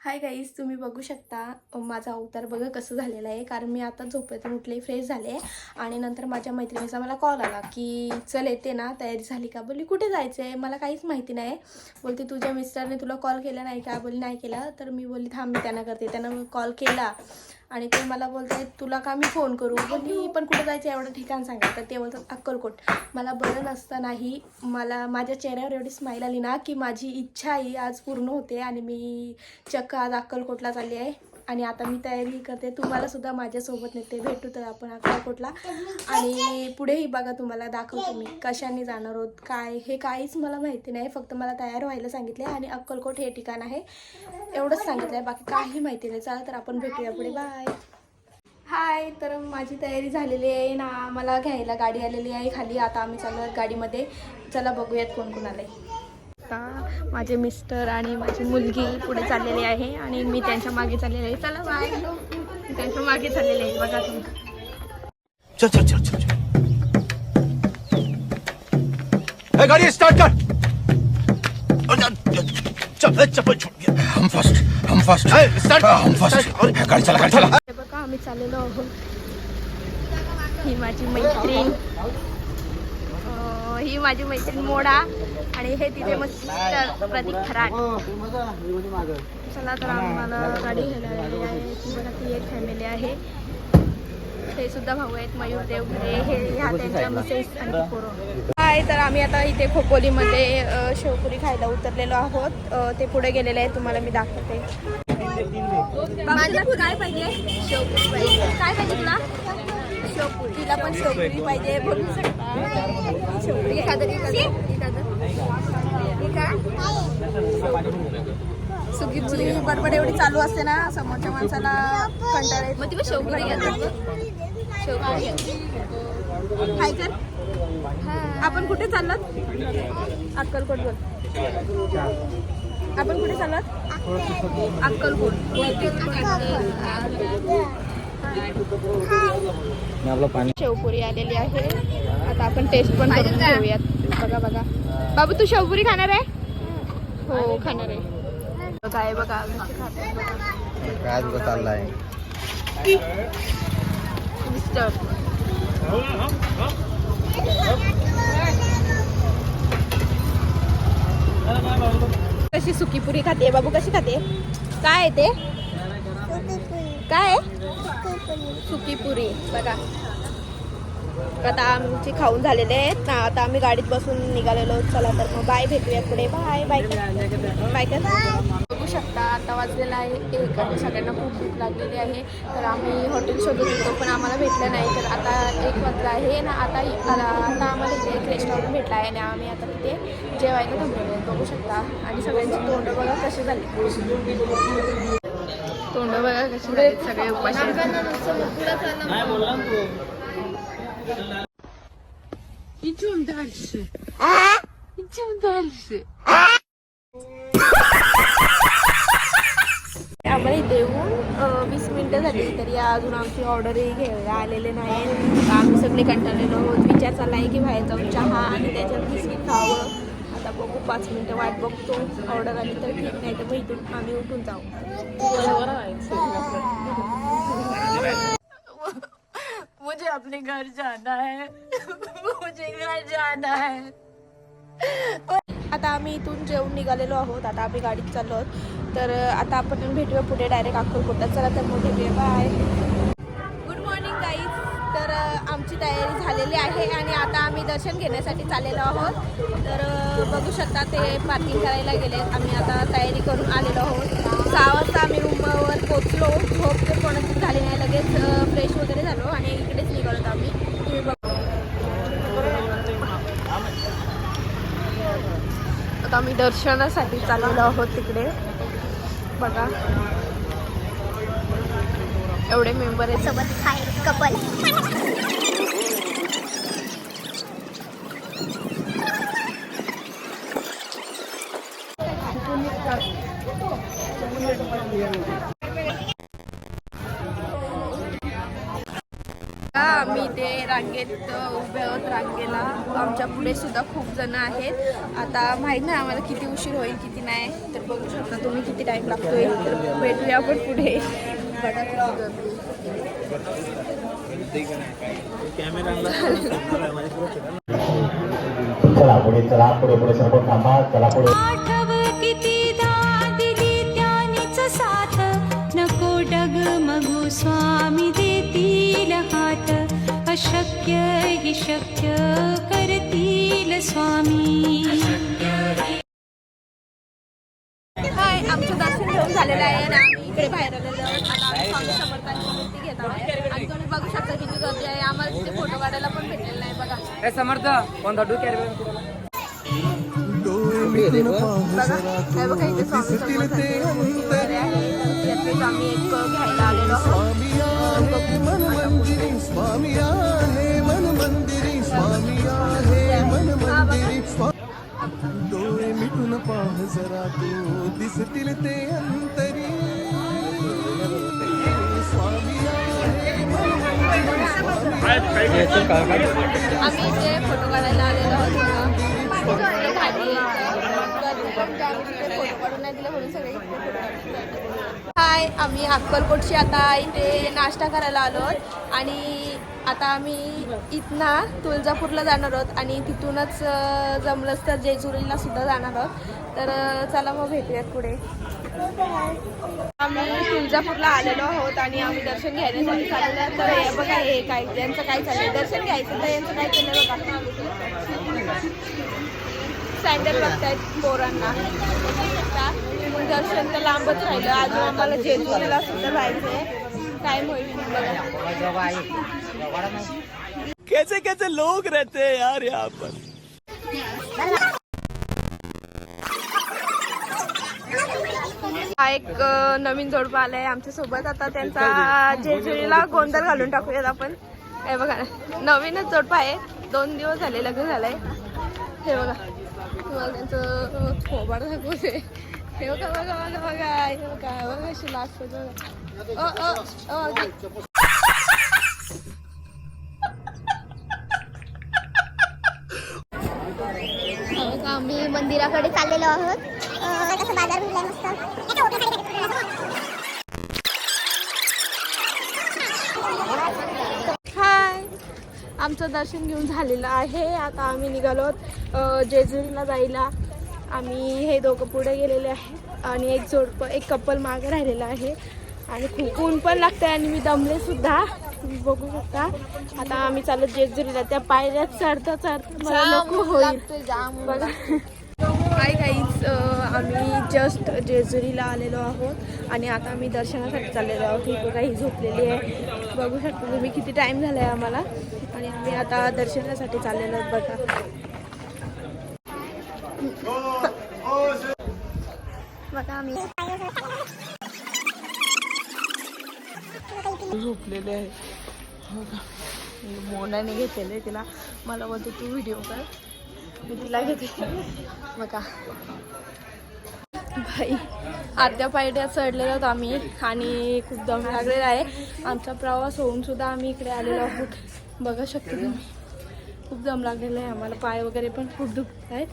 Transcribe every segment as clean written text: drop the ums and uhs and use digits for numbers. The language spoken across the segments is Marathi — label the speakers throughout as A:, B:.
A: हाय गाईज, तुम्ही बघू शकता माझा अवतार बघा कसं झालेला आहे. कारण मी आता झोपेतून उठले, फ्रेश झाले आणि नंतर माझ्या मैत्रिणीचा मला कॉल आला की चल येते ना, तयारी झाली का. बोलली कुठे जायचं आहे, मला काहीच माहिती नाही. बोलते तुझ्या मिस्टरने तुला कॉल केला नाही का. बोलली नाही केला. तर मी बोलली थांब मी त्यांना करते. त्यांना कॉल केला आणि ते मला बोलतायत तुला का मी फोन करू. बोलली पण कुठे जायचं एवढं ठिकाण सांगा. तर ते बोलतात अक्कलकोट. मला बरं नसतानाही मला माझ्या चेहऱ्यावर एवढी स्माईल आली ना की माझी इच्छा ही आज पूर्ण होते आणि मी चक्क आज अक्कलकोटला चालली आहे. आणि आता मी तयारी करते, तुम्हाला सुद्धा माझ्यासोबत नेते, भेटू तर आपण अक्कलकोटला. आणि पुढेही बघा तुम्हाला दाखवते मी कशाने जाणार आहोत, काय हे काहीच मला माहिती नाही. फक्त मला तयार व्हायला सांगितले आणि अक्कलकोट हे ठिकाण आहे एवढंच सांगितलं आहे, बाकी काही माहिती नाही. चला तर आपण भेटूया पुढे. बाय. हाय, तर माझी तयारी झालेली आहे ना, मला घ्यायला गाडी आलेली आहे खाली. आता आम्ही चाललो आहोत गाडीमध्ये. चला बघूयात कोण कोण आलं आहे. आता माझे मिस्टर आणि माझी मुलगी पुढे चाललेली आहे आणि मी त्यांच्या मागे चाललेले आहे. चला बाय. त्यांच्या मागे चाललेले आहे बघा तुम्ही.
B: चल चल चल चल चल, गाड़ी स्टार्ट कर. चल चप्पल छूट गया. हम फास्ट स्टार्ट. हम फास्ट. गाड़ी चला गाड़ी चला.
A: हे बघा आम्ही चाललेलो आहोत. ही माझी मैत्रीण, ही माझी मैत्रीण मोडा आणि हे तिथे मिस्टर प्रतीक खराट. चला तर आम्हाला गाडी घ्यायला आलेली आहे. ती बघा ती एक फॅमिली आहे. ते सुद्धा भाऊ आहेत मयूर देवघरे, हे ह्या त्यांच्या मिसेस आणि पोरं. हाय, तर आम्ही आता इथे खोपोलीमध्ये शेवपुरी खायला उतरलेलो आहोत. ते पुढे गेलेले आहे, तुम्हाला मी दाखवते. काय पाहिजे? शेवपुरी पाहिजे. काय पाहिजे तुला? शेवपुरी. तिला पण शेवपुरी पाहिजे. बघू शकता शेवपुरी एखादं सुकी पुरी बडबड एवढी चालू असते ना, समोरच्या माणसाला कंटाळा येतो. मग तिला शेवपुरी घ्यायचं. काय कर. आपण कुठे चाललात? अक्कलकोट बोल. आपण कुठे चाललात? अक्कलकोट. शेवपुरी आलेली आहे. आता आपण टेस्ट पण करून घेऊयात. बघा बघा बाबू, तू शेवपुरी खाणार आहे? हो खाणार आहे. काय बघा
B: काय तुझं चाललंय
A: मिस्टर. कशी सुकी पुरी खाते बाबू, कशी खाते? काय आहे ते? काय सुकी पुरी बघा. आता आमची खाऊन झालेले आहेत ना. आता आम्ही गाडीत बसून निघालेलो. चला तर मग बाय, भेटूया पुढे. Bye bye bye. बघू शकता आता वाजलेला आहे 1 आणि सगळ्यांना खूप भूक लागलेली आहे. तर आम्ही हॉटेल शोधत होतो पण आम्हाला भेटलं नाही. तर आता 1 वाजला आहे ना. आता आम्हाला इथे एक रेस्टॉरंट भेटला आहे आणि आम्ही आता तिथे जेवायला थांबलेलो आहे. बघू शकता. आणि सगळ्यांची तोंड बघा कशी झाली. तोंड बघा कशी झाली. सगळे उपाशी.
C: Идем дальше. Идем дальше.
A: आम्हाला इथे येऊन 20 मिनटं झाली तरी अजून आमची ऑर्डरही घ्यायला आलेले नाही. आम्ही सगळे कंटाळलेलो आहोत. विचार चालला आहे की बाहेर जाऊन चहा आणि त्याच्यात बिस्किट खावं. आता बघू 5 मिनटं वाट बघतो. ऑर्डर आली तर ठीक, नाही तर मग इथून आम्ही उठून जाऊ. मुझे अपने घर जाना है. मुझे घर जाना है. आता आम्ही इथून जेवून निघालेलो आहोत. आता आम्ही गाडीत चाललो आहोत. तर आता आपण भेटूया पुढे डायरेक्ट अक्कलकोटला. चला तर मोठे भेटूया. बाय. Good morning guys. तर आमची तयारी झालेली आहे आणि आता आम्ही दर्शन घेण्यासाठी चाललेलो आहोत. तर बघू शकता ते पार्किंग करायला गेलेत. आम्ही आता तयारी करून आलेलो आहोत. 6 वाजता आम्ही रूमवर पोचलो. झोप तर कोणाची झाली नाही. लगेच फ्रेश वगैरे झालो आणि इकडेच निघालो आम्ही. तुम्ही आता आम्ही दर्शनासाठी चाललेलो आहोत तिकडे. बघा एवढे मेंबर आहेत सोबत. हाय कपल. मी इथे रांगेत उभे आहोत रांगेला. आमच्या पुढे सुद्धा खूप जण आहेत. आता माहीत नाही आम्हाला किती उशीर होईल किती नाही, तर बघू शकता तुम्ही किती टाईम लागतोय. तर भेटूया आपण पुढे. बघा किती गर्दी.
D: चला पुढे चला पुढे पुढे सर्व थांबा. चला पुढे.
E: आठव कितीदा दिली त्यानीच साथ नको डगमगू स्वामी देतील हात अशक्य हि शक्य करतील स्वामी.
A: हाय, आमचं दर्शन घेऊन झालेलं आहे आणि आम्ही इकडे बाहेर आलेलो आहोत. आता आम्ही स्वामी समर्थांची मूर्ती घेत आहोत आणि तुम्ही बघू शकता किती गर्दी आहे. आम्हाला तिथे फोटो काढायला पण भेटलेलं नाही. बघा
F: समर्थ कोणता डू कॅरी
A: बघा, हे बघा इथे स्वामी समर्थांची मूर्ती वगैरे आहे. यातलेच आम्ही एक घ्यायला आलेलो आहोत.
G: डोळे मिटून पाह जरा तू दिसतील ते अंतरी स्वामी
A: आम्ही इथे फोटो काढायला आलेलो आहोत. बघा इथे भाजी फोटो काढून नाही दिले म्हणून सगळे हाय, आम्ही अक्कलकोटची आता इथे नाश्ता करायला आलो आहोत आणि आता आम्ही इथनं तुळजापूरला जाणार आहोत आणि तिथूनच जमलंच तर जेजुरीला सुद्धा जाणार आहोत. तर चला मग भेटूयात पुढे. आम्ही तुळजापूरला आलेलो आहोत आणि आम्ही दर्शन घेण्यासाठी चाललेलो आहे. तर हे बघा हे काय यांचं काय चाललंय, दर्शन घ्यायचं तर यांचं काय चाललंय बघा. सँडल बघतायत पोरांना. दर्शन तर लांबच राहिलं. अजून आम्हाला जेजुरीला सुद्धा जायचंय. टाइम होईल बघा.
G: कैसे कैसे लोग रहते हैं यार यहाँ पर.
A: हा एक नवीन जोडपा आलाय आमच्या सोबत. आता त्यांचा जेजुरीला गोंधळ घालून टाकूयात आपण. हे बघा नवीनच जोडपा आहे. 2 दिवस झाले लग्न झालंय. हे बघा तुम्हाला त्यांचं थोबाड दाखवते. हे बघा बघा बघा बघा हे बघा बघा अशी लास्ट
H: आम्ही मंदिराकडे चाललेलो आहोत. कसं बाजार भरलाय मस्त.
A: हाय, आमचं दर्शन घेऊन झालेलं आहे. आता आम्ही निघालो जेजुरीला जायला. आम्ही हे दोघं पुढे गेलेले आहेत आणि एक कपल मागे राहिलेलं आहे आणि खूप ऊन पण लागतं आणि मी दमले सुद्धा. तुम्ही बघू शकता. आता आम्ही चालू जेजुरीला. त्या पायऱ्यात चढता चढता मला नको होईल बघा. हाय गाईज, आम्ही जस्ट जेजुरीला आलेलो आहोत आणि आता आम्ही दर्शनासाठी चाललेलो आहोत. ही बघा ही झोपलेली आहे. बघू शकता तुम्ही किती टाईम झाला आहे आम्हाला आणि आम्ही आता दर्शनासाठी चाललेलो आहोत बघा.
H: बघा आम्ही
A: झोपलेले आहे. मोनाने घेतलेले तिला. मला बोलतो तू व्हिडिओ कर, मी तिला घेते बघा. भाई अर्ध्या पायऱ्या चढलेलो आहोत आम्ही आणि खूप दम लागलेला आहे. आमचा प्रवास होऊन सुद्धा आम्ही इकडे आलेलो आहोत. बघा शकता तुम्ही खूप दम लागलेला आहे आम्हाला. पाय वगैरे पण खूप दुखत आहेत.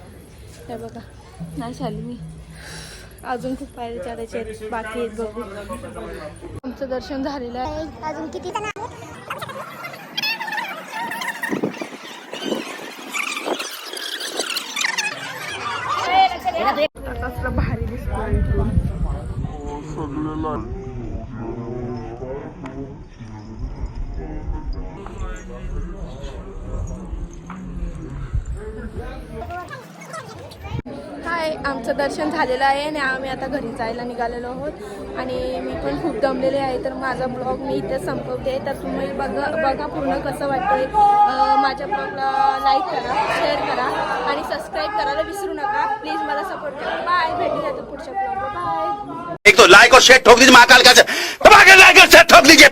A: हे बघा नाही चालू मी. अजून खूप पायऱ्या चढायचे आहेत बाकी आहेत. बघू आमचं दर्शन झालेलं आहे.
H: अजून किती जण आहेत.
A: कसलं भारी दिसतोय. हाय, आमचं दर्शन झालेलं आहे आणि आम्ही आता घरी जायला निघालेलो आहोत आणि मी पण खूप दमलेले आहे. तर माझा ब्लॉग मी इथे संपवते. तर तुम्ही बघा पूर्ण कसं वाटतंय. माझ्या ब्लॉगला लाईक करा, शेअर करा आणि सबस्क्राईब करायला विसरू नका. प्लीज मला सपोर्ट करा. बाय, भेटूया तर पुढच्या ब्लॉगला. बाय.
B: एक तो लाइक और शेयर ठोक दीजिए महाकाल का दबा के लाइक और शेयर ठोक दीजिए